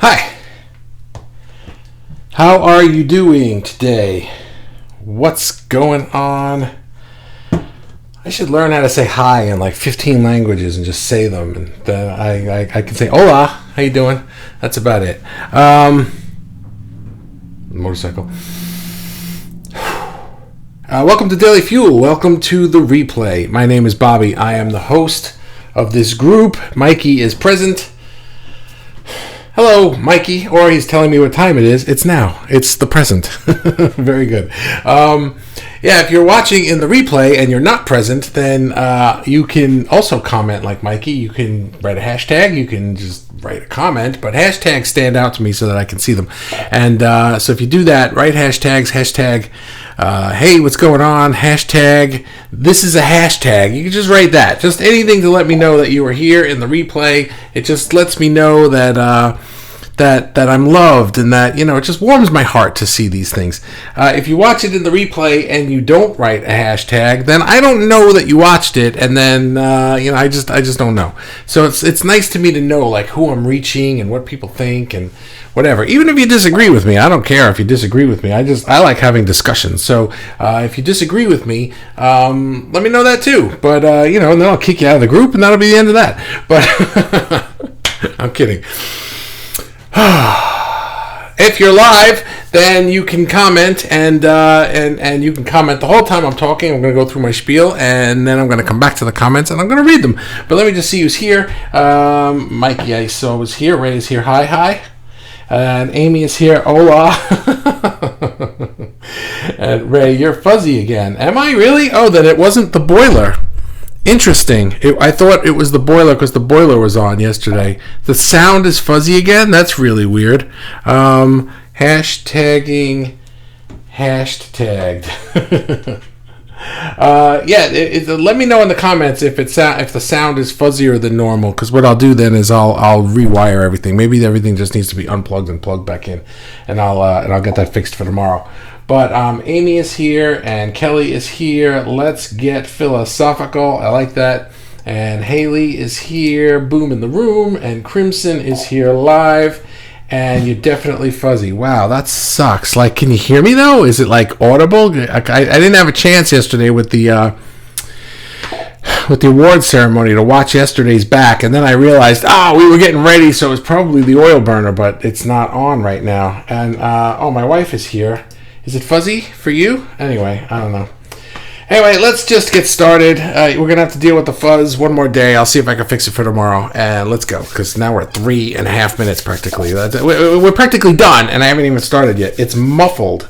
Hi. How are you doing today? What's going on? I should learn how to say hi in like 15 languages and just say them. And then I can say, hola, how you doing? That's about it. Motorcycle. Welcome to Daily Fuel. Welcome to the replay. My name is Bobby. I am the host of this group. Mikey is present. Hello, Mikey. Or he's telling me what time it is. It's now. It's the present. Very good. If you're watching in the replay and you're not present, then you can also comment like Mikey. You can write a hashtag. You can just write a comment. But hashtags stand out to me so that I can see them. And so if you do that, write hashtags. Hashtag, hey, what's going on? Hashtag, this is a hashtag. You can just write that. Just anything to let me know that you are here in the replay. It just lets me know that that I'm loved, and that, it just warms my heart to see these things. If you watch it in the replay and you don't write a hashtag, then I don't know that you watched it, and then I just don't know. So it's nice to me to know like who I'm reaching and what people think and whatever. Even if you disagree with me, I don't care if you disagree with me. I like having discussions. So if you disagree with me, let me know that too. But and then I'll kick you out of the group, and that'll be the end of that. But I'm kidding. If you're live, then you can comment and you can comment the whole time I'm talking. I'm going to go through my spiel, and then I'm going to come back to the comments and I'm going to read them. But let me just see who's here. Mikey, I saw, was here. Ray is here. Hi. And Amy is here. Hola. And Ray, you're fuzzy again. Am I really? Oh, then it wasn't the boiler. Interesting. I thought it was the boiler because the boiler was on yesterday. The sound is fuzzy again? That's really weird. Hashtagged. Let me know in the comments if the sound is fuzzier than normal, because what I'll do then is I'll rewire everything. Maybe everything just needs to be unplugged and plugged back in, and I'll get that fixed for tomorrow. But Amy is here and Kelly is here. Let's get philosophical. I like that. And Haley is here. Boom in the room. And Crimson is here live. And you're definitely fuzzy. Wow, that sucks. Like, can you hear me though? Is it like audible? I didn't have a chance yesterday with the award ceremony to watch yesterday's back, and then I realized, we were getting ready, so it was probably the oil burner, but it's not on right now. And my wife is here. Is it fuzzy for you? Anyway, I don't know. Anyway, let's just get started. We're going to have to deal with the fuzz one more day. I'll see if I can fix it for tomorrow. And let's go, because now we're at 3.5 minutes practically. We're practically done, and I haven't even started yet. It's muffled.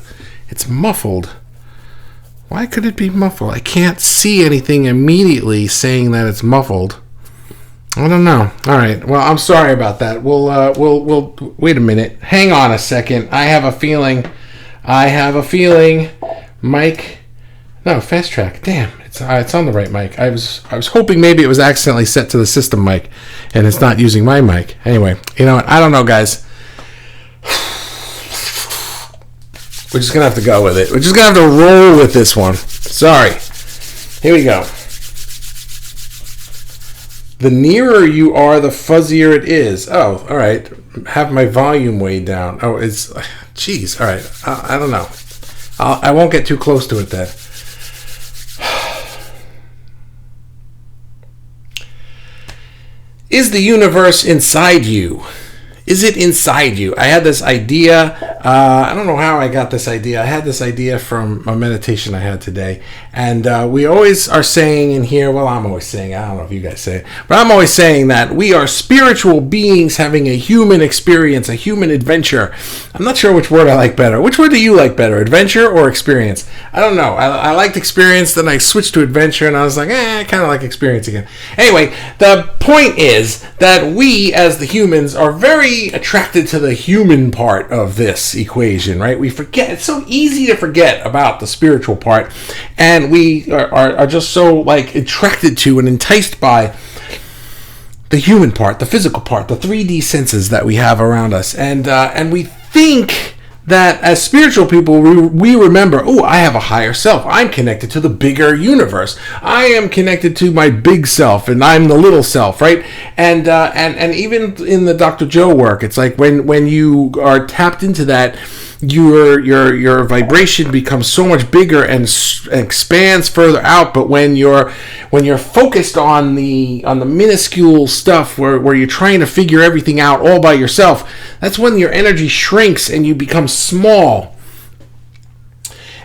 Why could it be muffled? I can't see anything immediately saying that it's muffled. I don't know. All right. Well, I'm sorry about that. We'll wait a minute. Hang on a second. I have a feeling, Mike. No, fast track. Damn, it's on the right mic. I was hoping maybe it was accidentally set to the system mic, and it's not using my mic. Anyway, you know what? I don't know, guys. We're just gonna have to go with it. We're just gonna have to roll with this one. Sorry. Here we go. The nearer you are, the fuzzier it is. Oh, all right. Have my volume way down. Oh, it's... Jeez. All right. I don't know. I won't get too close to it then. Is the universe inside you? Is it inside you? I had this idea. I don't know how I got this idea. I had this idea from a meditation I had today. And we always are saying in here, well, I'm always saying, I don't know if you guys say it, but I'm always saying that we are spiritual beings having a human experience, a human adventure. I'm not sure which word I like better. Which word do you like better, adventure or experience? I don't know. I liked experience, then I switched to adventure, and I was like, I kind of like experience again. Anyway, the point is that we, as the humans, are very attracted to the human part of this equation, right? We forget. It's so easy to forget about the spiritual part, and we are just so like attracted to and enticed by the human part, the physical part, the 3D senses that we have around us, and we think that as spiritual people, we remember, oh, I have a higher self. I'm connected to the bigger universe. I am connected to my big self, and I'm the little self, right? And even in the Dr. Joe work, it's like when you are tapped into that, your vibration becomes so much bigger and expands further out. But when you're focused on the minuscule stuff where you're trying to figure everything out all by yourself, that's when your energy shrinks and you become small.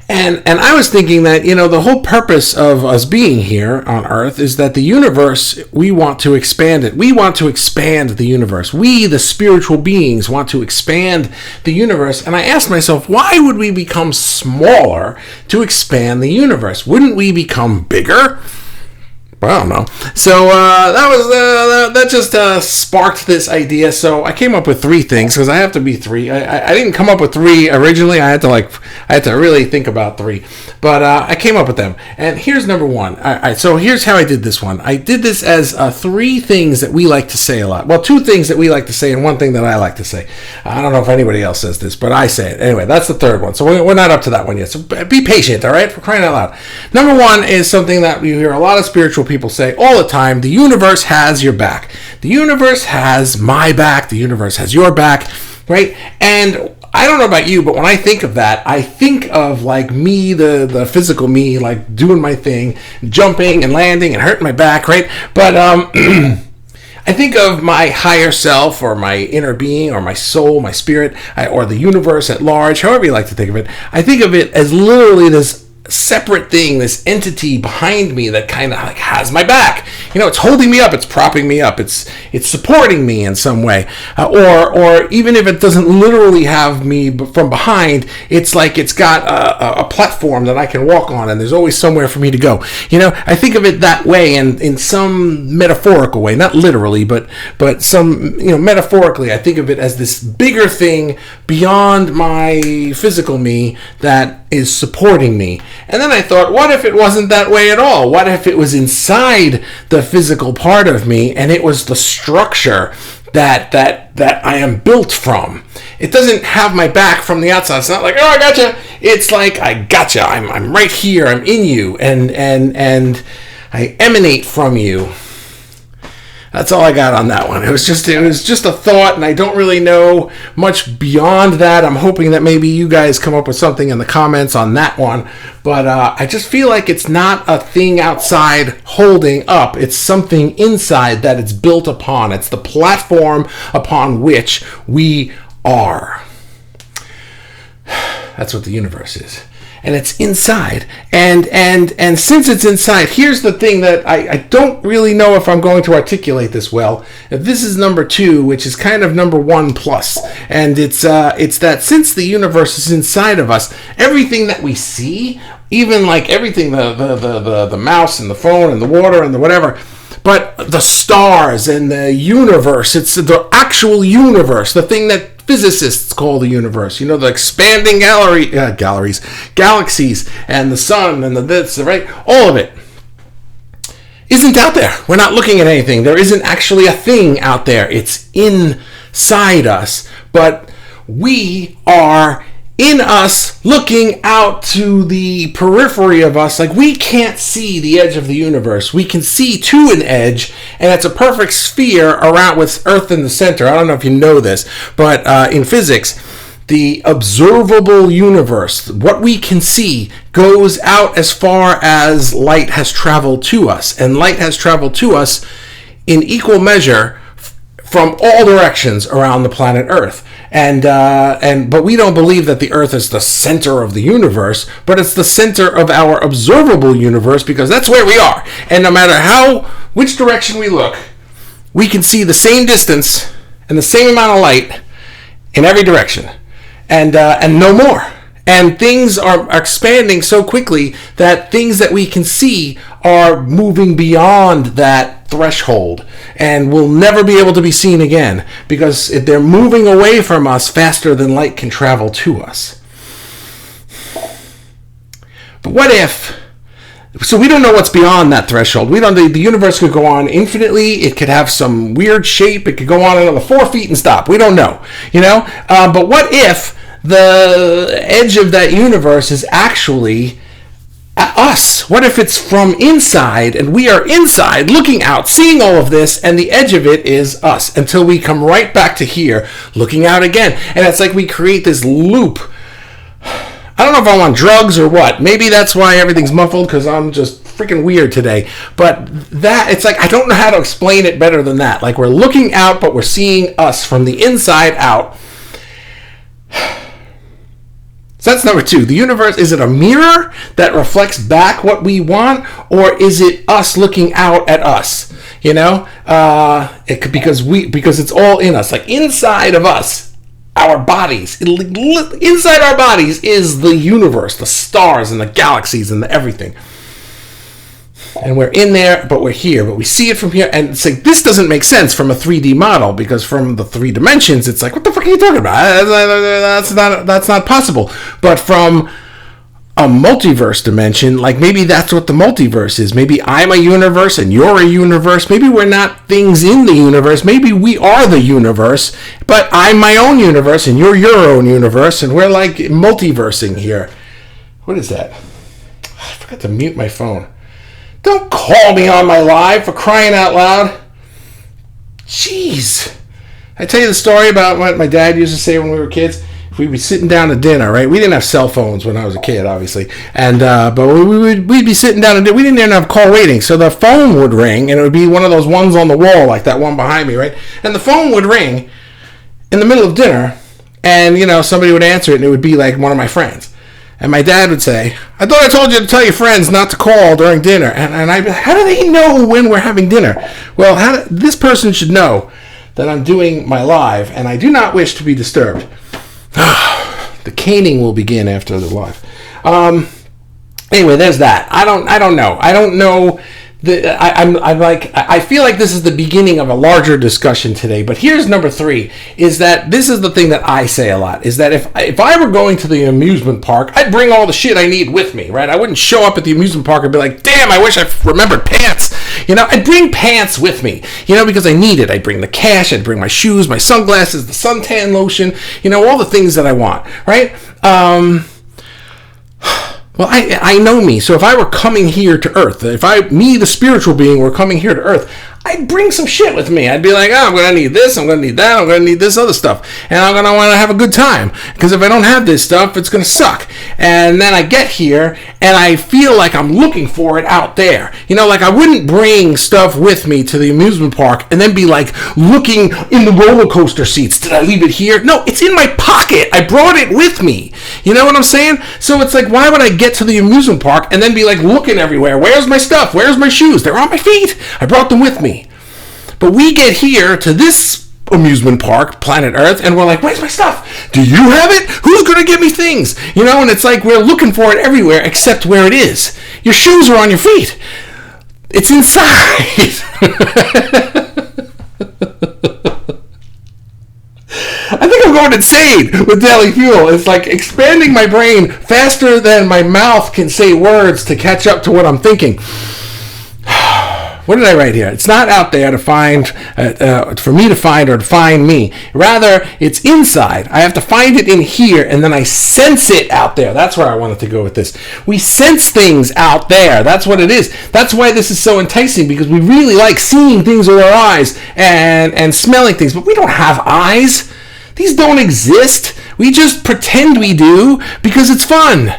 And I was thinking that, the whole purpose of us being here on Earth is that the universe, we want to expand it. We want to expand the universe. We, the spiritual beings, want to expand the universe. And I asked myself, why would we become smaller to expand the universe? Wouldn't we become bigger? I don't know. So that just sparked this idea. So I came up with 3 things because I have to be 3. I didn't come up with 3 originally. I had to really think about 3, but I came up with them. And here's number 1. So here's how I did this one. I did this as 3 things that we like to say a lot. Well, 2 things that we like to say and 1 thing that I like to say. I don't know if anybody else says this, but I say it anyway. That's the 3rd one. So we're not up to that one yet. So be patient, all right? For crying out loud. Number 1 is something that you hear a lot of spiritual people say all the time: the universe has your back. The universe has my back. The universe has your back, right? And I don't know about you, but when I think of that, I think of like me, the physical me, like doing my thing, jumping and landing and hurting my back, right? But I think of my higher self, or my inner being, or my soul, my spirit, or the universe at large, however you like to think of it. I think of it as literally this separate thing, this entity behind me that kind of like has my back. It's holding me up, it's propping me up, it's supporting me in some way, or even if it doesn't literally have me from behind, it's like it's got a platform that I can walk on, and there's always somewhere for me to go. I think of it that way, and in some metaphorical way, not literally, but some metaphorically, I think of it as this bigger thing beyond my physical me that is supporting me. And then I thought, what if it wasn't that way at all? What if it was inside the physical part of me, and it was the structure that I am built from? It doesn't have my back from the outside. It's not like, oh, I gotcha. It's like, I gotcha. I'm right here. I'm in you, and I emanate from you. That's all I got on that one. It was just a thought, and I don't really know much beyond that. I'm hoping that maybe you guys come up with something in the comments on that one. But I just feel like it's not a thing outside holding up. It's something inside that it's built upon. It's the platform upon which we are. That's what the universe is. And it's inside. And since it's inside, here's the thing that I don't really know if I'm going to articulate this well. This is number 2, which is kind of number 1 plus. And it's that since the universe is inside of us, everything that we see, even like everything, the mouse and the phone and the water and the whatever, but the stars and the universe, it's the actual universe, the thing that physicists call the universe, the expanding galaxies, and the sun, and the right, all of it isn't out there. We're not looking at anything. There isn't actually a thing out there. It's inside us, but we are in us, looking out to the periphery of us. Like, we can't see the edge of the universe. We can see to an edge, and it's a perfect sphere around with Earth in the center. I don't know if you know this, but in physics, the observable universe, what we can see, goes out as far as light has traveled to us, and light has traveled to us in equal measure from all directions around the planet Earth. But we don't believe that the Earth is the center of the universe, but it's the center of our observable universe, because that's where we are. And no matter which direction we look, we can see the same distance and the same amount of light in every direction, and no more. And things are expanding so quickly that things that we can see are moving beyond that threshold and will never be able to be seen again, because they're moving away from us faster than light can travel to us. But what if... So we don't know what's beyond that threshold. We don't. The universe could go on infinitely. It could have some weird shape. It could go on another 4 feet and stop. We don't know. But what if the edge of that universe is actually us? What if it's from inside and we are inside looking out, seeing all of this, and the edge of it is us until we come right back to here looking out again? And it's like we create this loop. I don't know if I'm on drugs or what. Maybe that's why everything's muffled, because I'm just freaking weird today. But that, it's like, I don't know how to explain it better than that. Like, we're looking out, but we're seeing us from the inside out. So that's number 2. The universe, is it a mirror that reflects back what we want, or is it us looking out at us? You know, because it's all in us, like inside of us. Our bodies, inside our bodies is the universe, the stars and the galaxies and the everything. And we're in there, but we're here, but we see it from here. And it's like, this doesn't make sense from a 3D model, because from the 3 dimensions, it's like, what the fuck are you talking about? That's not possible. But from a multiverse dimension, like, maybe that's what the multiverse is. Maybe I'm a universe and you're a universe. Maybe we're not things in the universe. Maybe we are the universe, but I'm my own universe and you're your own universe, and we're like multiversing here. What is that? I forgot to mute my phone. Don't call me on my live, for crying out loud. Jeez. I tell you the story about what my dad used to say when we were kids. If we'd be sitting down to dinner, right? We didn't have cell phones when I was a kid, obviously. And but we'd be sitting down and we didn't even have call waiting. So the phone would ring, and it would be one of those ones on the wall, like that one behind me, right? And the phone would ring in the middle of dinner, and, you know, somebody would answer it, and it would be like one of my friends. And my dad would say, I thought I told you to tell your friends not to call during dinner. And I'd be like, how do they know when we're having dinner? Well, this person should know that I'm doing my live, and I do not wish to be disturbed. The caning will begin after the live. Anyway, there's that. I don't know. I don't know. I feel like this is the beginning of a larger discussion today. But here's number 3: is that this is the thing that I say a lot, is that if I were going to the amusement park, I'd bring all the shit I need with me, right? I wouldn't show up at the amusement park and be like, damn, I wish I remembered pants. You know, I'd bring pants with me, you know, because I need it. I'd bring the cash, I'd bring my shoes, my sunglasses, the suntan lotion, you know, all the things that I want, right? Well, I know me. So if I were coming here to Earth, me, the spiritual being, were coming here to Earth, I'd bring some shit with me. I'd be like, oh, I'm going to need this, I'm going to need that, I'm going to need this other stuff. And I'm going to want to have a good time. Because if I don't have this stuff, it's going to suck. And then I get here, and I feel like I'm looking for it out there. You know, like, I wouldn't bring stuff with me to the amusement park and then be like looking in the roller coaster seats. Did I leave it here? No, it's in my pocket. I brought it with me. You know what I'm saying? So it's like, why would I get to the amusement park and then be like looking everywhere? Where's my stuff? Where's my shoes? They're on my feet. I brought them with me. But we get here to this amusement park, planet Earth, and we're like, where's my stuff? Do you have it? Who's going to give me things? You know, and it's like we're looking for it everywhere except where it is. Your shoes are on your feet. It's inside. I think I'm going insane with Daily Fuel. It's like expanding my brain faster than my mouth can say words to catch up to what I'm thinking. What did I write here? It's not out there to find, for me to find or to find me. Rather, it's inside. I have to find it in here, and then I sense it out there. That's where I wanted to go with this. We sense things out there. That's what it is. That's why this is so enticing, because we really like seeing things with our eyes and smelling things. But we don't have eyes. These don't exist. We just pretend we do because it's fun.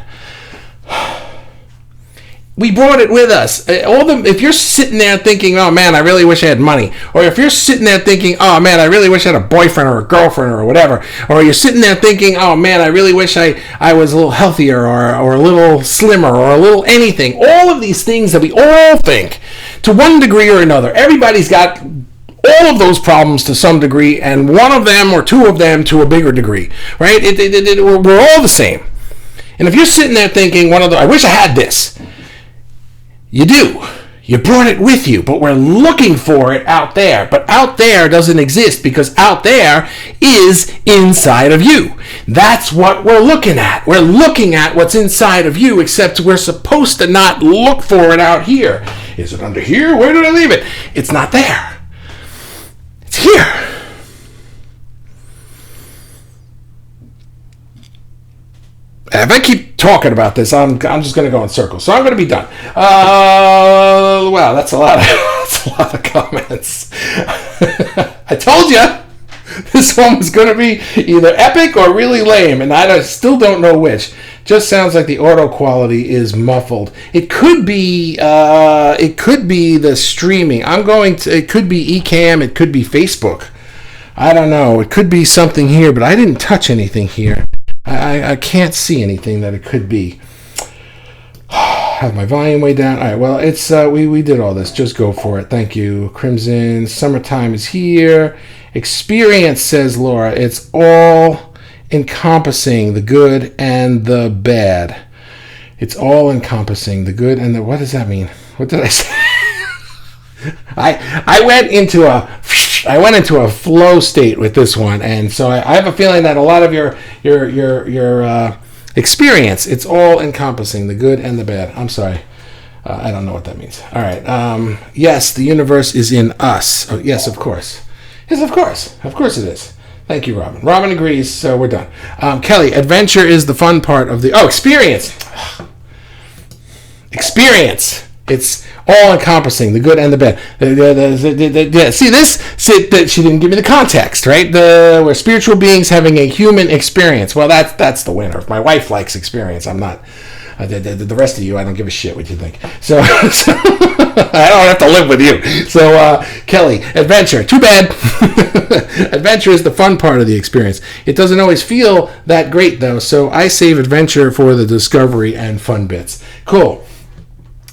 We brought it with us. If you're sitting there thinking, oh man, I really wish I had money, or if you're sitting there thinking, oh man, I really wish I had a boyfriend or a girlfriend or whatever, or you're sitting there thinking, oh man, I really wish I was a little healthier or a little slimmer or a little anything. All of these things that we all think to one degree or another. Everybody's got all of those problems to some degree, and one of them or two of them to a bigger degree, right? We're all the same. And if you're sitting there thinking, I wish I had this. You do. You brought it with you, but we're looking for it out there. But out there doesn't exist because out there is inside of you. That's what we're looking at. We're looking at what's inside of you, except we're supposed to not look for it out here. Is it under here? Where did I leave it? It's not there. It's here. if I keep talking about this, I'm just going to go in circles. So I'm going to be done. Wow, that's a lot of comments. I told you this one was going to be either epic or really lame, and I still don't know which. Just sounds like the auto quality is muffled. It could be the streaming. It could be Ecamm, it could be Facebook. I don't know. It could be something here, but I didn't touch anything here. I can't see anything that it could be. Have my volume way down. All right, well, it's we did all this. Just go for it. Thank you. Crimson, summertime is here. Experience, says Laura. It's all encompassing, the good and the bad. It's all encompassing, the good and the... What does that mean? What did I say? I went into a flow state with this one, and so I have a feeling that a lot of your experience, it's all encompassing, the good and the bad. I'm sorry. I don't know what that means. All right. Yes, the universe is in us. Oh, yes, of course. Yes, of course. Of course it is. Thank you, Robin. Robin agrees, so we're done. Kelly, adventure is the fun part of the... Oh, experience. Experience. It's all-encompassing, the good and the bad. See this? She didn't give me the context, right? We're spiritual beings having a human experience. Well, that's the winner. If my wife likes experience, I'm not... The rest of you, I don't give a shit what you think. So I don't have to live with you. So, Kelly, adventure. Too bad. Adventure is the fun part of the experience. It doesn't always feel that great, though, so I save adventure for the discovery and fun bits. Cool.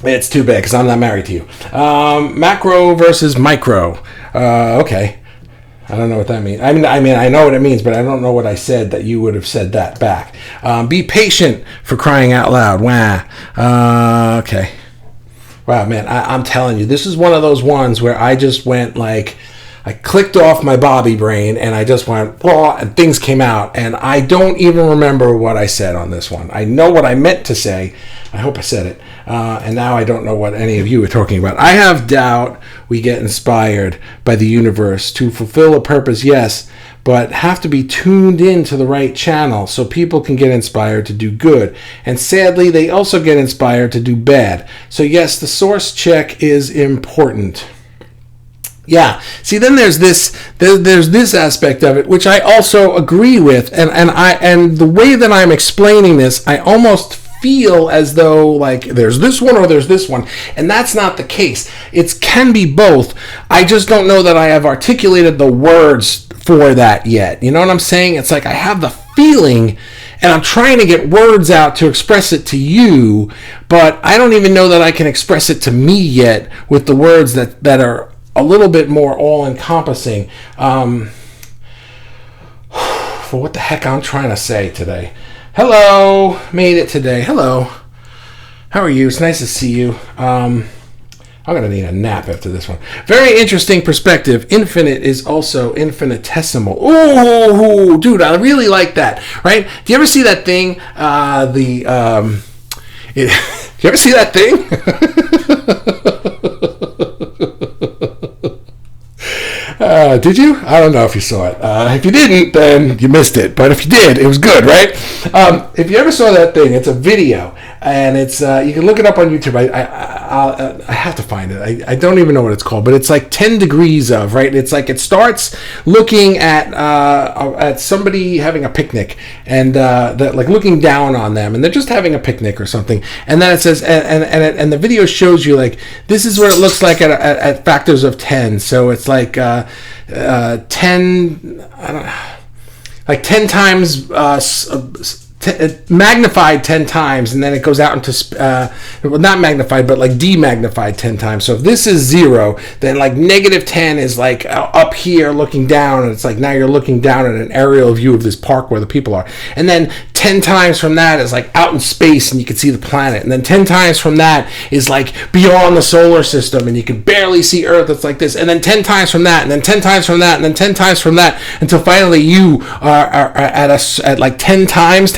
It's too bad, because I'm not married to you. Macro versus micro. Okay. I don't know what that means. I mean, I know what it means, but I don't know what I said that you would have said that back. Be patient, for crying out loud. Wow. Okay. Wow, man, I'm telling you, this is one of those ones where I just went like, I clicked off my Bobby brain and I just went, oh, and things came out, and I don't even remember what I said on this one. I know what I meant to say. I hope I said it. And now I don't know what any of you are talking about. I have doubt we get inspired by the universe to fulfill a purpose, yes, but have to be tuned in to the right channel so people can get inspired to do good. And sadly, they also get inspired to do bad. So yes, the source check is important. Yeah. See, then there's this aspect of it, which I also agree with, and the way that I'm explaining this, I almost feel as though like there's this one or there's this one, and that's not the case. It can be both. I just don't know that I have articulated the words for that yet. You know what I'm saying? It's like I have the feeling, and I'm trying to get words out to express it to you, but I don't even know that I can express it to me yet with the words that are a little bit more all-encompassing for what the heck I'm trying to say today. Hello, made it today. Hello, how are you? It's nice to see you. I'm gonna need a nap after this one. Very interesting perspective. Infinite is also infinitesimal. Ooh, dude, I really like that. Right? Do you ever see that thing? Do you ever see that thing? Did you? I don't know if you saw it. If you didn't, then you missed it. But if you did, it was good, right? If you ever saw that thing, it's a video, and it's you can look it up on YouTube. I have to find it. I don't even know what it's called, but it's like 10 degrees of, right? It's like it starts looking at somebody having a picnic, and like looking down on them, and they're just having a picnic or something. And then it says, and the video shows you like this is what it looks like at factors of 10. So it's like 10, like 10 times magnified 10 times, and then it goes out into well, not magnified, but like demagnified 10 times. So if this is 0, then like negative 10 is like up here looking down, and it's like now you're looking down at an aerial view of this park where the people are. And then 10 times from that is like out in space and you can see the planet. And then 10 times from that is like beyond the solar system and you can barely see Earth. It's like this. And then 10 times from that, and then 10 times from that, and then 10 times from that, until finally you are at like 10 times,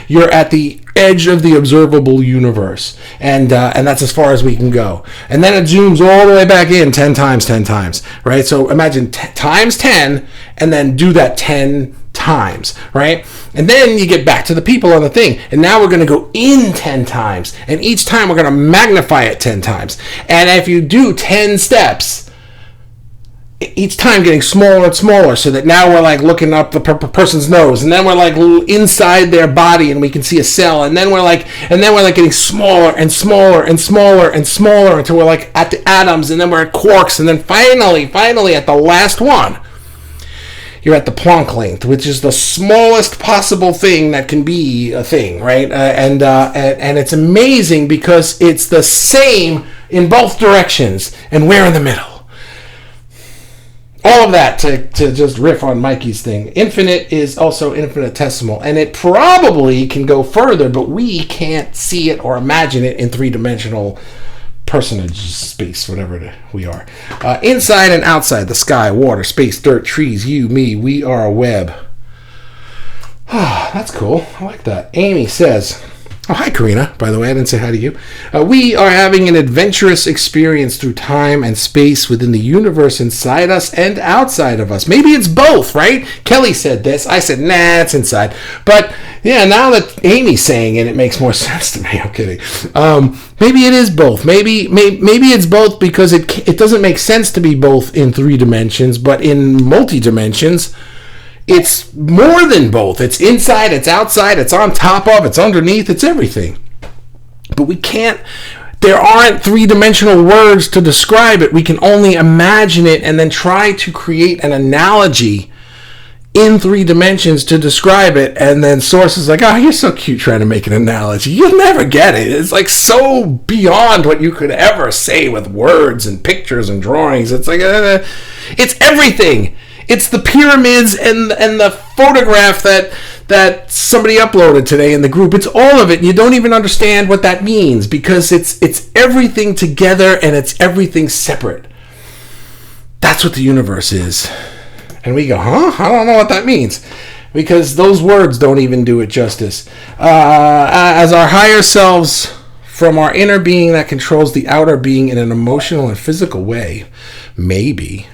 you're at the edge of the observable universe, and that's as far as we can go. And then it zooms all the way back in 10 times, right? So imagine times 10, and then do that 10 times times, right? And then you get back to the people on the thing, and now we're going to go in 10 times, and each time we're going to magnify it 10 times. And if you do 10 steps, each time getting smaller and smaller, so that now we're like looking up the person's nose, and then we're like inside their body and we can see a cell, and then we're like getting smaller and smaller and smaller and smaller until we're like at the atoms, and then we're at quarks, and then finally at the last one, you're at the Planck length, which is the smallest possible thing that can be a thing, right? And it's amazing because it's the same in both directions, and we're in the middle. All of that to just riff on Mikey's thing. Infinite is also infinitesimal, and it probably can go further, but we can't see it or imagine it in three-dimensional personage space, whatever we are. Inside and outside, the sky, water, space, dirt, trees, you, me, we are a web. That's cool. I like that. Amy says... Oh, hi, Karina. By the way, I didn't say hi to you. We are having an adventurous experience through time and space within the universe inside us and outside of us. Maybe it's both, right? Kelly said this. I said, nah, it's inside. But, yeah, now that Amy's saying it, it makes more sense to me. I'm kidding. Maybe it is both. Maybe it's both because it doesn't make sense to be both in 3 dimensions, but in multi-dimensions, it's more than both. It's inside, it's outside, it's on top of, it's underneath, it's everything. But we can't, there aren't 3-dimensional words to describe it. We can only imagine it and then try to create an analogy in 3 dimensions to describe it. And then Source is like, oh, you're so cute trying to make an analogy. You'll never get it. It's like so beyond what you could ever say with words and pictures and drawings. It's like, it's everything. It's the pyramids and the photograph that somebody uploaded today in the group. It's all of it. You don't even understand what that means because it's everything together and it's everything separate. That's what the universe is. And we go, huh? I don't know what that means. Because those words don't even do it justice. As our higher selves from our inner being that controls the outer being in an emotional and physical way. Maybe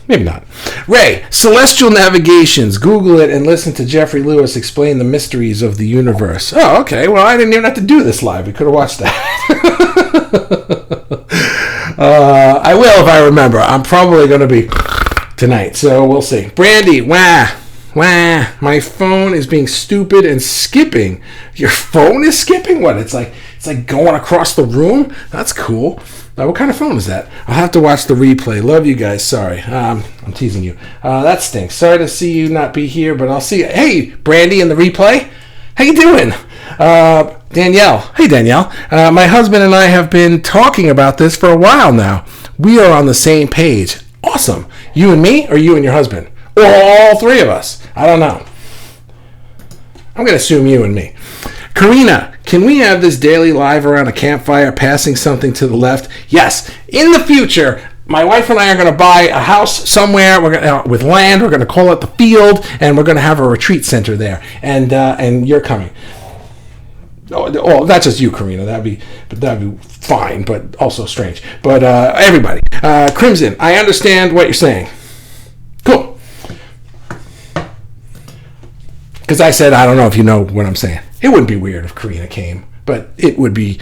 not. Ray, Celestial Navigations. Google it and listen to Jeffrey Lewis explain the mysteries of the universe. Oh, okay. Well, I didn't even have to do this live. We could have watched that. I will if I remember. I'm probably going to be tonight, so we'll see. Brandy, wah. My phone is being stupid and skipping. Your phone is skipping? What? It's like going across the room? That's cool. What kind of phone is that? I'll have to watch the replay. Love you guys. Sorry. I'm teasing you. That stinks. Sorry to see you not be here, but I'll see you. Hey, Brandy in the replay. How you doing? Danielle. Hey, Danielle. My husband and I have been talking about this for a while now. We are on the same page. Awesome. You and me, or you and your husband? Or all 3 of us? I don't know. I'm going to assume you and me. Karina, can we have this daily live around a campfire passing something to the left? Yes. In the future, my wife and I are going to buy a house somewhere. We're going to, with land. We're going to call it the field, and we're going to have a retreat center there. And you're coming. Oh, that's just you, Karina. That'd be fine, but also strange. But everybody, Crimson, I understand what you're saying. Cool. Because I said I don't know if you know what I'm saying. It wouldn't be weird if Karina came, but it would be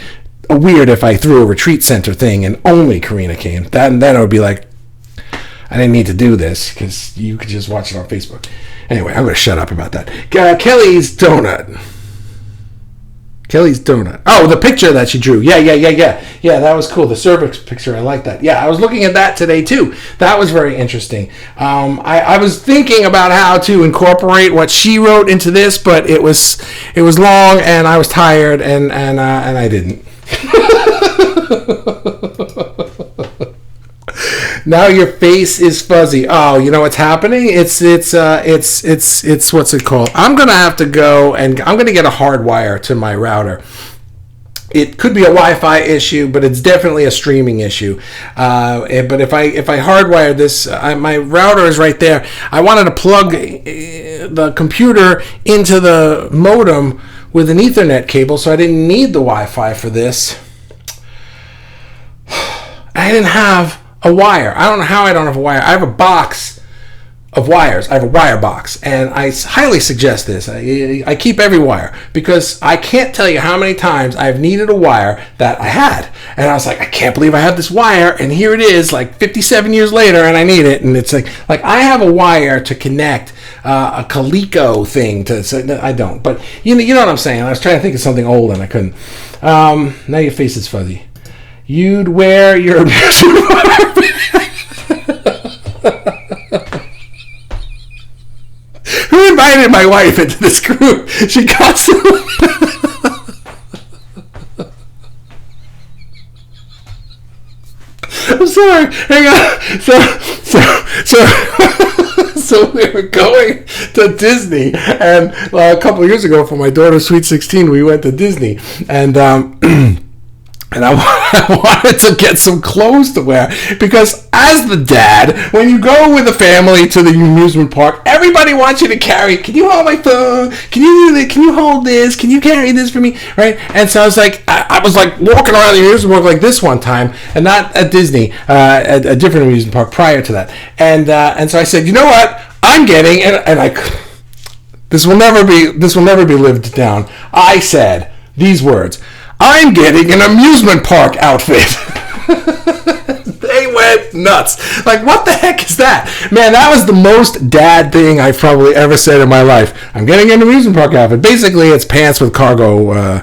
weird if I threw a retreat center thing and only Karina came. Then it would be like, I didn't need to do this because you could just watch it on Facebook. Anyway, I'm going to shut up about that. Kelly's Donut. Oh, the picture that she drew. Yeah. Yeah, that was cool. The cervix picture, I like that. Yeah, I was looking at that today too. That was very interesting. I was thinking about how to incorporate what she wrote into this, but it was long and I was tired and I didn't. Now your face is fuzzy. Oh, you know what's happening? It's what's it called? I'm gonna have to go and I'm gonna get a hard wire to my router. It could be a Wi-Fi issue, but it's definitely a streaming issue. But if I hardwire this, my router is right there. I wanted to plug the computer into the modem with an Ethernet cable, so I didn't need the Wi-Fi for this. I didn't have a wire. I don't know how I don't have a wire. I have a box of wires. I have a wire box, and I highly suggest this. I keep every wire because I can't tell you how many times I've needed a wire that I had, and I was like, I can't believe I have this wire, and here it is, like 57 years later, and I need it, and it's like I have a wire to connect a Coleco thing to. So I don't, but you know what I'm saying. I was trying to think of something old, and I couldn't. Now your face is fuzzy. You'd wear your Who invited my wife into this group? She constantly. I'm sorry. Hang on. So we were going to Disney, and a couple of years ago for my daughter's Sweet 16, we went to Disney, and I wanted to get some clothes to wear because as the dad, when you go with a family to the amusement park, everybody wants you to carry, can you hold my phone? Can you do that? Can you hold this? Can you carry this for me? Right? And so I was like, walking around the amusement park like this one time, and not at Disney, at a different amusement park prior to that. And so I said, you know what? I'm getting, this will never be lived down. I said these words. I'm getting an amusement park outfit. They went nuts. Like, what the heck is that? Man, that was the most dad thing I've probably ever said in my life. I'm getting an amusement park outfit. Basically, it's pants with cargo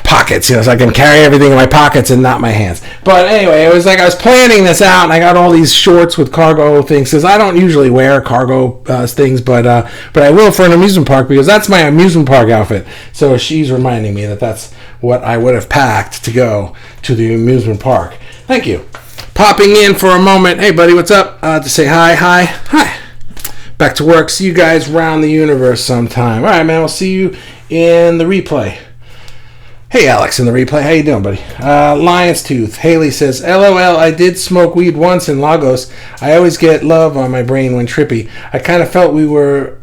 pockets, so I can carry everything in my pockets and not my hands. But anyway, it was like I was planning this out, and I got all these shorts with cargo things, because I don't usually wear cargo things, but I will for an amusement park, because that's my amusement park outfit. So she's reminding me that that's what I would have packed to go to the amusement park. Thank you. Popping in for a moment. Hey, buddy, what's up? To say hi. Back to work. See you guys around the universe sometime. All right, man. We'll see you in the replay. Hey, Alex in the replay. How you doing, buddy? Lion's Tooth. Haley says, LOL, I did smoke weed once in Lagos. I always get love on my brain when trippy. I kind of felt we were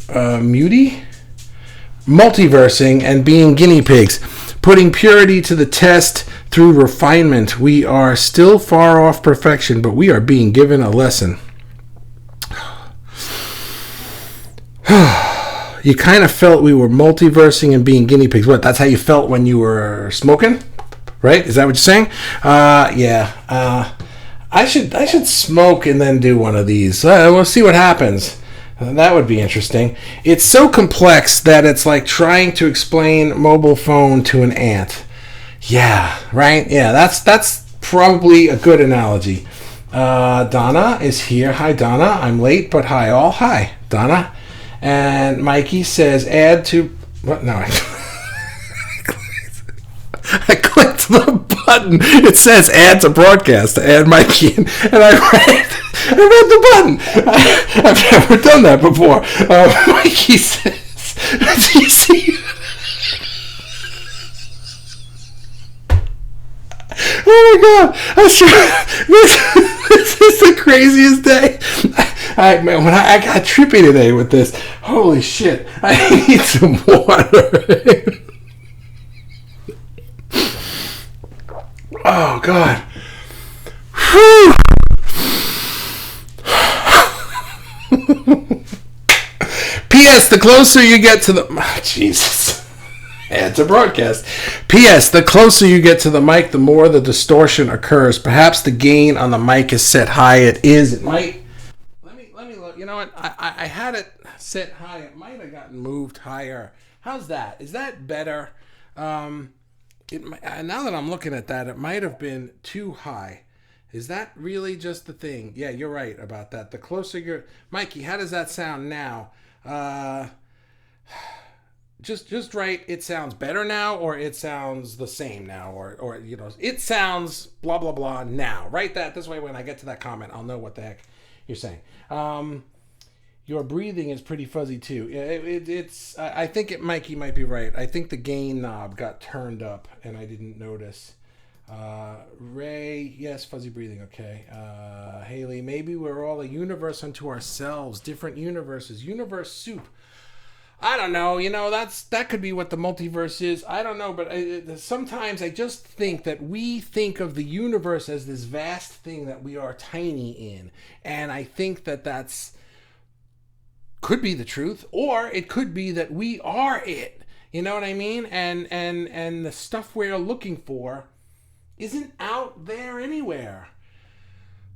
multiversing and being guinea pigs. Putting purity to the test through refinement. We are still far off perfection, but we are being given a lesson. You kind of felt we were multiversing and being guinea pigs. What, that's how you felt when you were smoking? Right? Is that what you're saying? Yeah. I should smoke and then do one of these. We'll see what happens. That would be interesting. It's so complex that it's like trying to explain mobile phone to an ant. Yeah, right? Yeah, that's probably a good analogy. Donna is here. Hi, Donna. I'm late, but hi all. Hi, Donna. And Mikey says, add to... What? No, I clicked the button. It says add to broadcast to add Mikey in, and I read the button. I've never done that before. Mikey says, do you see? Oh my God! This is the craziest day. Man, when I got trippy today with this. Holy shit! I need some water. Oh God! Whew. P.S. The closer you get to the Jesus. Add to broadcast. P.S. The closer you get to the mic, the more the distortion occurs. Perhaps the gain on the mic is set high. It is. It might. Let me look. You know what? I had it set high. It might have gotten moved higher. How's that? Is that better? Now that I'm looking at that, it might have been too high. Is that really just the thing? Yeah, you're right about that. The closer you're... Mikey, how does that sound now? Just right, it sounds better now, or it sounds the same now, or you know, it sounds blah blah blah now. Write that this way. When I get to that comment, I'll know what the heck you're saying. Your breathing is pretty fuzzy too. It's I think Mikey might be right. I think the gain knob got turned up and I didn't notice. Ray, yes, fuzzy breathing. Okay. Haley, maybe we're all a universe unto ourselves, different universes. Universe soup. I don't know, that could be what the multiverse is. I don't know, but sometimes I just think that we think of the universe as this vast thing that we are tiny in. And I think that that's could be the truth, or it could be that we are it. You know what I mean? And the stuff we're looking for isn't out there anywhere.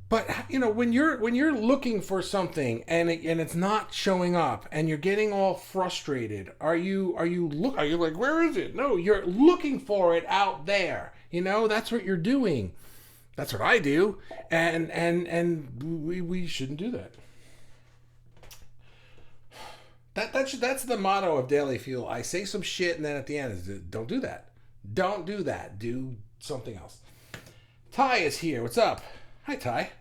But when you're looking for something and it's not showing up and you're getting all frustrated, are you like, where is it? No, you're looking for it out there. That's what you're doing. That's what I do, and we shouldn't do that. That's the motto of Daily Fuel. I say some shit and then at the end is, don't do that. Don't do that. Do something else. Ty is here. What's up? Hi, Ty.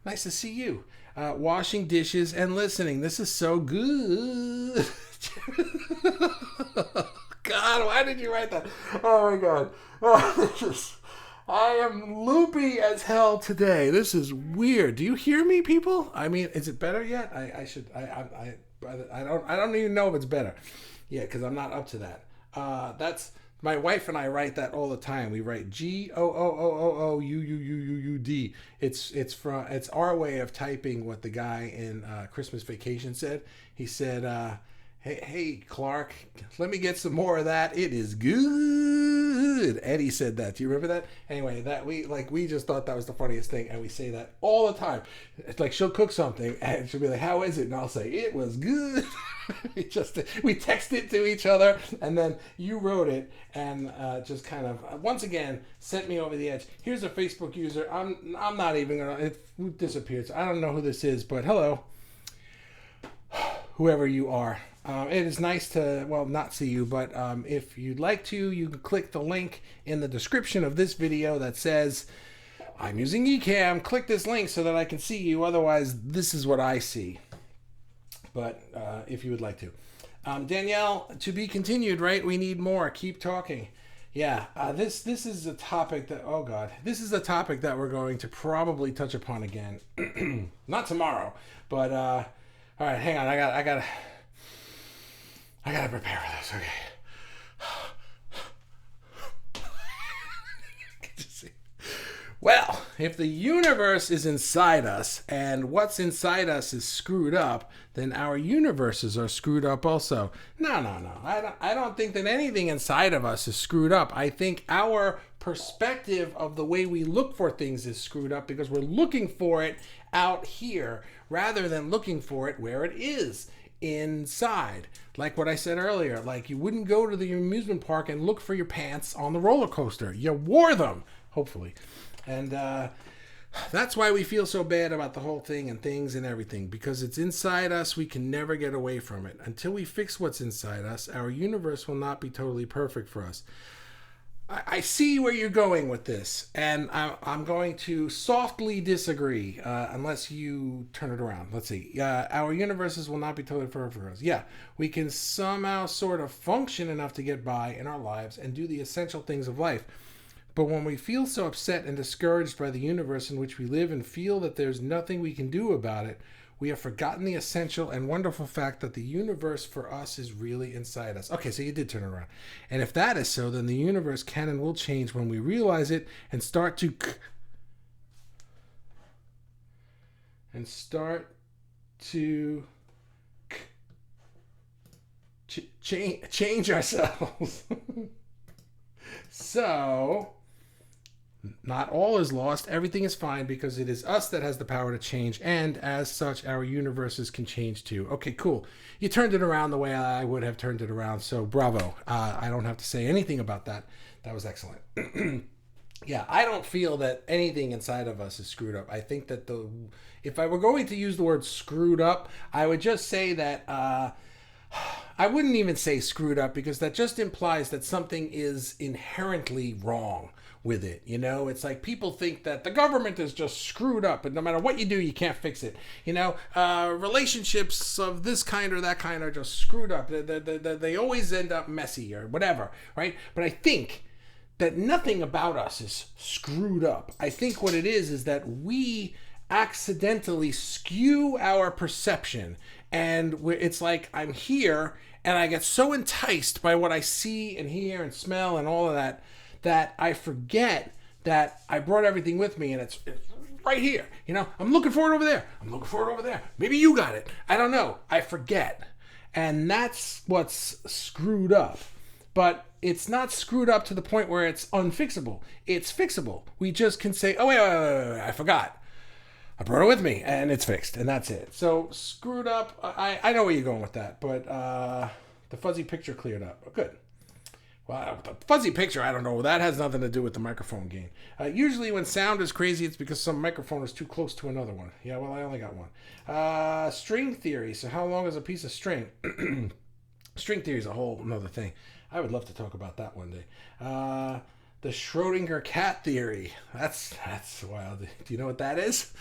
Nice to see you. Washing dishes and listening. This is so good. God, why did you write that? Oh, my God. I am loopy as hell today. This is weird. Do you hear me, people? I mean, is it better yet? I don't even know if it's better. Yeah, because I'm not up to that. That's... My wife and I write that all the time. We write GOOOOOUUUUD. It's our way of typing what the guy in Christmas Vacation said. He said, "Hey Clark, let me get some more of that. It is good." Eddie said that. Do you remember that? Anyway, that we just thought that was the funniest thing, and we say that all the time. It's like she'll cook something and she'll be like, "How is it?" And I'll say, "It was good." we text it to each other, and then you wrote it and just kind of once again sent me over the edge. Here's a Facebook user. I'm not even gonna. It disappeared. So I don't know who this is, but hello, whoever you are. It is nice to, not see you, but if you'd like to, you can click the link in the description of this video that says, "I'm using Ecamm. Click this link so that I can see you. Otherwise, this is what I see." But if you would like to. Danielle, to be continued, right? We need more. Keep talking. Yeah, this is a topic that, oh God, this is a topic that we're going to probably touch upon again. Not tomorrow, but, all right, hang on. I gotta prepare for this. Okay. Well, if the universe is inside us and what's inside us is screwed up, then our universes are screwed up also. No. I don't think that anything inside of us is screwed up. I think our perspective of the way we look for things is screwed up because we're looking for it out here rather than looking for it where it is. Inside. Like what I said earlier, like you wouldn't go to the amusement park and look for your pants on the roller coaster. You wore them, hopefully. And that's why we feel so bad about the whole thing and things and everything, because it's inside us. We can never get away from it. Until we fix what's inside us, our universe will not be totally perfect for us. I see where you're going with this, and I'm going to softly disagree, unless you turn it around. Let's see. Our universes will not be totally perfect for us. Yeah, we can somehow sort of function enough to get by in our lives and do the essential things of life. But when we feel so upset and discouraged by the universe in which we live and feel that there's nothing we can do about it, we have forgotten the essential and wonderful fact that the universe for us is really inside us. Okay, so you did turn it around. And if that is so, then the universe can and will change when we realize it and start to change ourselves. So, not all is lost. Everything is fine because it is us that has the power to change, and as such, our universes can change too. Okay, cool. You turned it around the way I would have turned it around, so bravo. I don't have to say anything about that. That was excellent. Yeah, I don't feel that anything inside of us is screwed up. I think that if I were going to use the word screwed up, I would just say that I wouldn't even say screwed up because that just implies that something is inherently wrong with it. It's like people think that the government is just screwed up, and no matter what you do, you can't fix it. Relationships of this kind or that kind are just screwed up. They always end up messy or whatever, right? But I think that nothing about us is screwed up. I think what it is that we accidentally skew our perception, and it's like I'm here and I get so enticed by what I see and hear and smell and all of that I forget that I brought everything with me, and it's right here. You know, I'm looking for it over there. I'm looking for it over there. Maybe you got it. I don't know. I forget. And that's what's screwed up. But it's not screwed up to the point where it's unfixable. It's fixable. We just can say, oh, wait, I forgot. I brought it with me, and it's fixed, and that's it. So, screwed up, I know where you're going with that, but the fuzzy picture cleared up. Oh, good. Well, the fuzzy picture, I don't know. That has nothing to do with the microphone gain. Usually when sound is crazy, it's because some microphone is too close to another one. Yeah, well, I only got one. String theory. So how long is a piece of string? String theory is a whole another thing. I would love to talk about that one day. The Schrodinger cat theory. That's wild. Do you know what that is?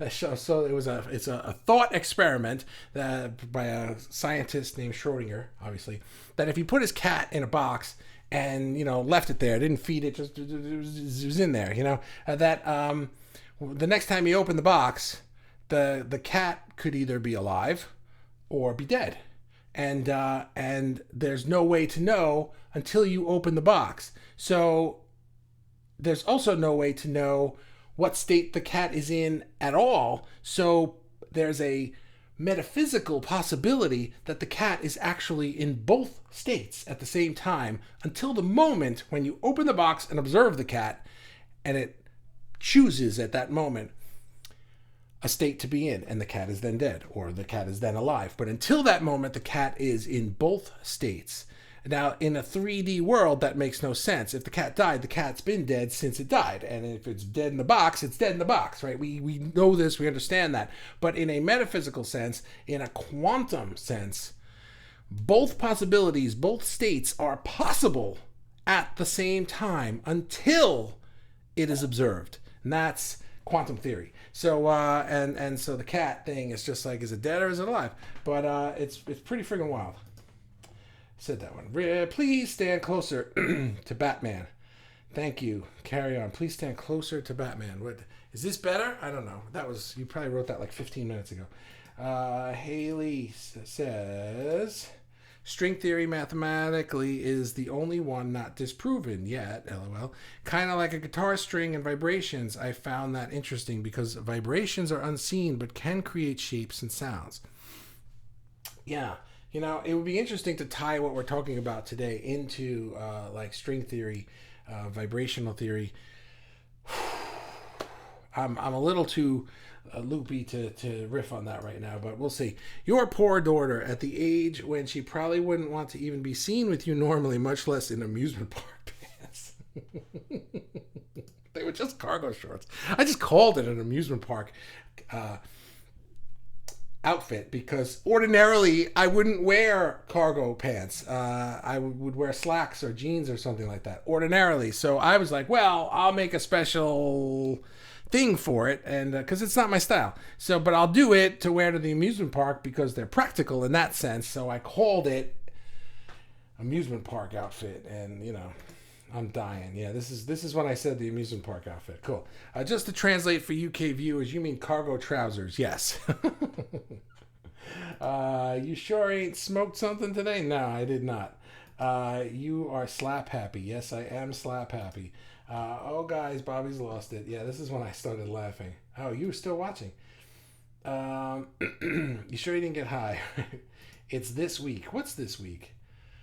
So it's a thought experiment by a scientist named Schrodinger, obviously, that if you put his cat in a box and left it there, didn't feed it, just it was in there, that the next time you open the box, the cat could either be alive or be dead. And there's no way to know until you open the box. So there's also no way to know what state the cat is in at all. So there's a metaphysical possibility that the cat is actually in both states at the same time until the moment when you open the box and observe the cat, and it chooses at that moment a state to be in, and the cat is then dead, or the cat is then alive. But until that moment, the cat is in both states. Now, in a 3D world, that makes no sense. If the cat died, the cat's been dead since it died. And if it's dead in the box, it's dead in the box, right? We know this, we understand that. But in a metaphysical sense, in a quantum sense, both possibilities, both states are possible at the same time until it is observed. And that's quantum theory. So and so the cat thing is just like, is it dead or is it alive? But it's pretty friggin' wild. Said that one. Please stand closer to Batman. Thank you. Carry on. Please stand closer to Batman. What is this better? I don't know. You probably wrote that like 15 minutes ago. Haley says, string theory mathematically is the only one not disproven yet, lol. Kind of like a guitar string and vibrations. I found that interesting because vibrations are unseen but can create shapes and sounds. Yeah, it would be interesting to tie what we're talking about today into like string theory, vibrational theory. I'm a little too loopy to riff on that right now, but we'll see. Your poor daughter, at the age when she probably wouldn't want to even be seen with you normally, much less in amusement park pants. They were just cargo shorts. I just called it an amusement park outfit because ordinarily I wouldn't wear cargo pants. I would wear slacks or jeans or something like that ordinarily. So I was like, well, I'll make a special thing for it, and because it's not my style. So, but I'll do it to wear to the amusement park because they're practical in that sense. So I called it amusement park outfit, and I'm dying. Yeah, this is when I said the amusement park outfit. Cool. Just to translate for UK viewers, you mean cargo trousers? Yes. You sure ain't smoked something today? No, I did not. You are slap happy. Yes, I am slap happy. Oh, guys, Bobby's lost it. Yeah, this is when I started laughing. Oh, you were still watching. You sure you didn't get high? It's this week. What's this week?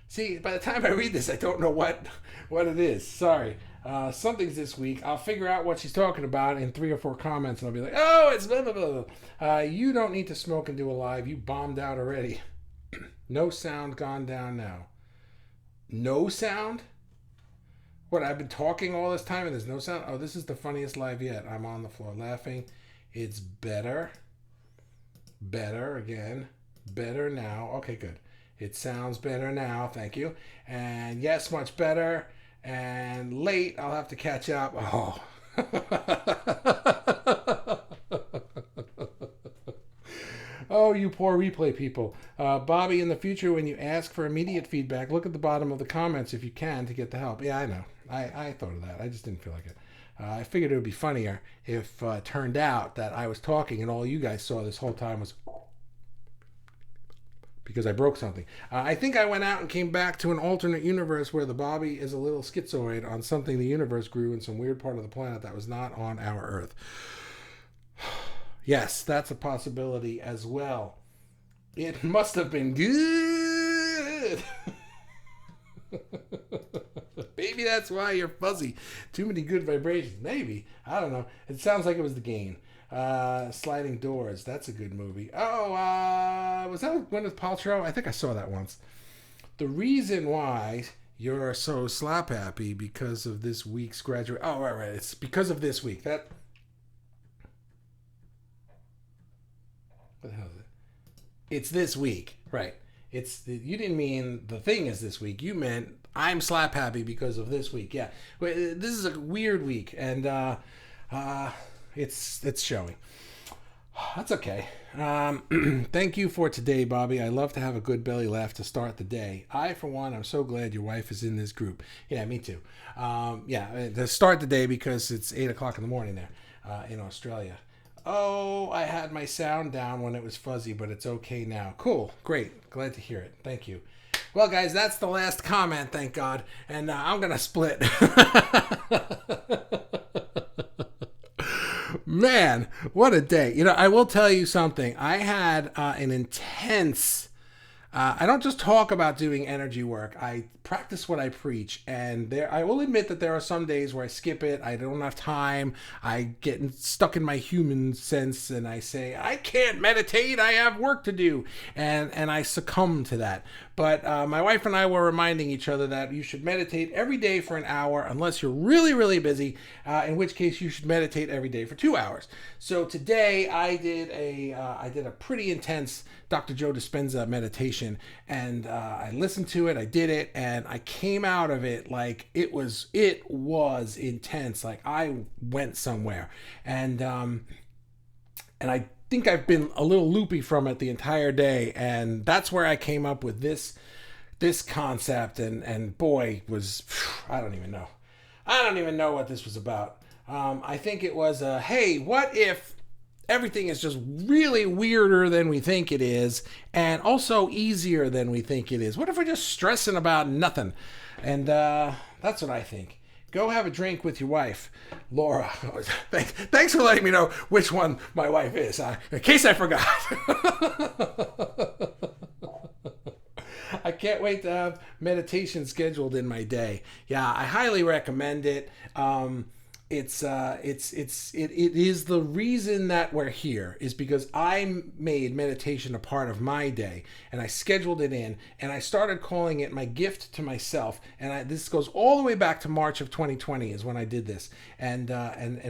See, by the time I read this, I don't know what it is. Sorry. Something's this week. I'll figure out what she's talking about in 3 or 4 comments, and I'll be like, oh, it's blah, blah, blah. You don't need to smoke and do a live. You bombed out already. No sound gone down now. No sound? What, I've been talking all this time and there's no sound? Oh, this is the funniest live yet. I'm on the floor laughing. It's better. Better again. Better now. Okay, good. It sounds better now. Thank you. And yes, much better. And late, I'll have to catch up. Oh. Oh, you poor replay people. Bobby, in the future, when you ask for immediate feedback, look at the bottom of the comments if you can to get the help. Yeah, I know. I thought of that. I just didn't feel like it. I figured it would be funnier if it turned out that I was talking and all you guys saw this whole time was because I broke something. I think I went out and came back to an alternate universe where the Bobby is a little schizoid on something the universe grew in some weird part of the planet that was not on our Earth. Yes, that's a possibility as well. It must have been good. Maybe that's why you're fuzzy. Too many good vibrations. Maybe. I don't know. It sounds like it was the gain. Sliding Doors. That's a good movie. Oh, was that Gwyneth Paltrow? I think I saw that once. The reason why you're so slap happy because of this week's graduate. Oh, right. It's because of this week. What the hell is it? It's this week, right? You didn't mean the thing is this week. You meant I'm slap happy because of this week. Yeah, this is a weird week, and it's showing. That's okay. Thank you for today, Bobby. I love to have a good belly laugh to start the day. I, for one, I'm so glad your wife is in this group. Yeah, me too. To start the day because it's 8 o'clock in the morning there in Australia. Oh, I had my sound down when it was fuzzy, but it's okay now. Cool. Great. Glad to hear it. Thank you. Well, guys, that's the last comment, thank God. And I'm going to split. Man, what a day. I will tell you something. I had an intense... I don't just talk about doing energy work. I practice what I preach. And I will admit that there are some days where I skip it. I don't have time. I get stuck in my human sense and I say, I can't meditate. I have work to do. And I succumb to that. But my wife and I were reminding each other that you should meditate every day for an hour unless you're really, really busy, in which case you should meditate every day for 2 hours. So today I did a pretty intense Dr. Joe Dispenza meditation, and I listened to it, I did it, and I came out of it like it was intense, like I went somewhere. And I think I've been a little loopy from it the entire day, and that's where I came up with this concept, and boy, I don't even know what this was about. I think it was hey, what if everything is just really weirder than we think it is, and also easier than we think it is? What if we're just stressing about nothing? And that's what I think. Go have a drink with your wife, Laura. Thanks for letting me know which one my wife is, in case I forgot. I can't wait to have meditation scheduled in my day. Yeah, I highly recommend it. It is the reason that we're here is because I made meditation a part of my day, and I scheduled it in, and I started calling it my gift to myself. And this goes all the way back to March of 2020 is when I did this, and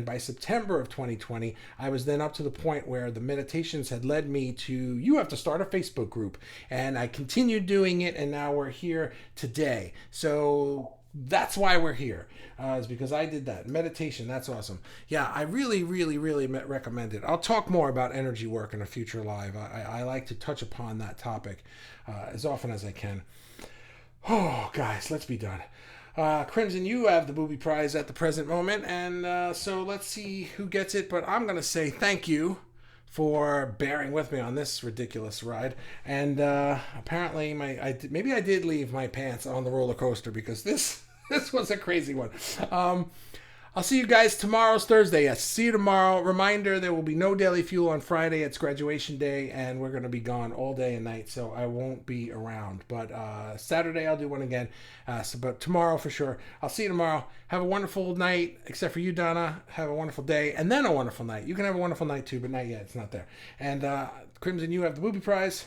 by September of 2020, I was then up to the point where the meditations had led me to, you have to start a Facebook group, and I continued doing it, and now we're here today. So that's why we're here, is because I did that meditation. That's awesome. Yeah, I really, really, really recommend it. I'll talk more about energy work in a future live. I like to touch upon that topic as often as I can. Oh, guys, let's be done. Crimson, you have the booby prize at the present moment, and so let's see who gets it. But I'm going to say thank you for bearing with me on this ridiculous ride. And apparently maybe I did leave my pants on the roller coaster, because this was a crazy one. I'll see you guys tomorrow's Thursday. Yes, see you tomorrow. Reminder, there will be no Daily Fuel on Friday. It's graduation day, and we're going to be gone all day and night, so I won't be around. But Saturday, I'll do one again. But tomorrow, for sure. I'll see you tomorrow. Have a wonderful night, except for you, Donna. Have a wonderful day, and then a wonderful night. You can have a wonderful night, too, but not yet. It's not there. And Crimson, you have the booby prize.